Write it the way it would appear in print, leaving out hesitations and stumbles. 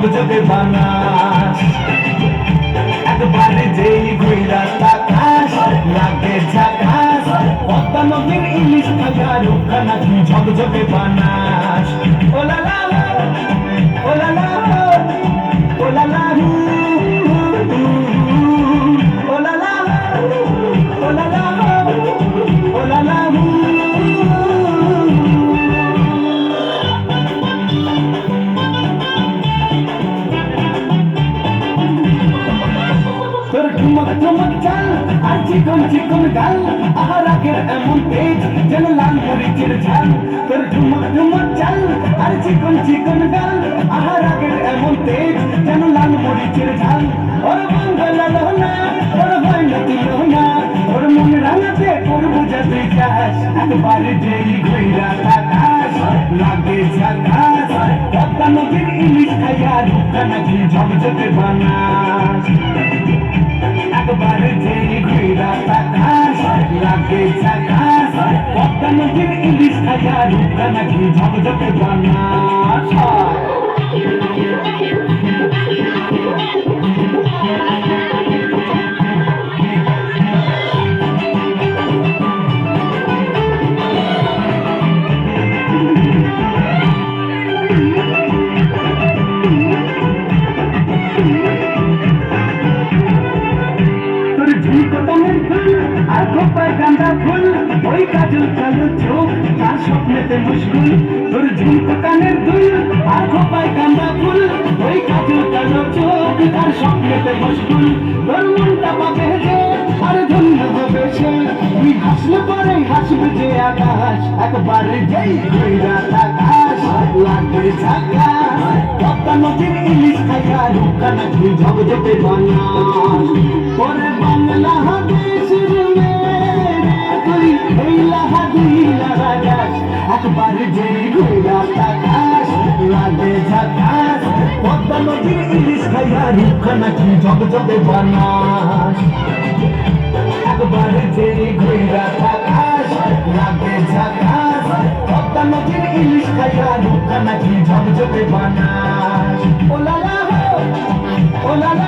ঝকঝকে বানাস একবারে যেই ঘুইরা তাকাস লাগে ঝাকাস পদ্মা নদীর ইলিশ খাজা রুখা নাকি ঝকঝকে বানাস ওলা লা ওলা লা ওলা লা ওলা লা ওলা লা ওলা লা তোর ঠুমক ঠুমক চাল আর চিকন চিকন গাল আহার আগের এমন তেজ যেন লাল মরিচের ঝাল তোর ঠুমক ঠুমক চাল আর চিকন চিকন গাল আহার আগের এমন তেজ যেন লাল মরিচের ঝাল ওর বাংলা লোনা ওর হয় নদী লোনা ওর মন রাঙাতে তোর বুঝা তুই চাস একবারে যেই ঘুইরা তাকাস লাগে ঝাকাস পদ্মা নদীর ইলিশ খাইয়া রুখা নাকি ঝকঝকে বানাস একবারে যেই ঘুইরা তাকাস লাগে ঝাকাস পদ্মা নদীর ইলিশ খাইয়া রুখা নাকি ঝকঝকে বানাস ঝুমকোটানের ফুল আর খোপায় গাঁদা ফুল ওই কাজল কালো চোখ তার স্বপ্নেতে মুশকুল তোর ঝুমকোটানের দুল আর খোপায় গাঁদা ফুল ওই কাজল কালো চোখ তার স্বপ্নেতে মুশকুল তোর মনটা পাবে যে আর ধন্য হবে সে তুই হাসলে পরে হাসবে যে আকাশ একবারে যেই ঘুইরা তাকাস লাগে ঝাকাস পদ্মা নদীর ইলিশ খাইয়া রুখা নাকি ঝকঝকে বানাস পরে বাংলা দেশের মেয়ে তুই এই লাহাদি লাগাস একবারে যেই ঘুইরা তাকাস লাগে ঝাকাস পদ্মা নদীর ইলিশ খাইয়া রুখা নাকি ঝকঝকে বানাস একবারে যেই ঘুইরা তাকাস লাগে ঝাকাস পদ্মা নদীর ইলিশ খাইয়া রুখা নাকি ঝকঝকে বানাস ওলা লা ওলা লা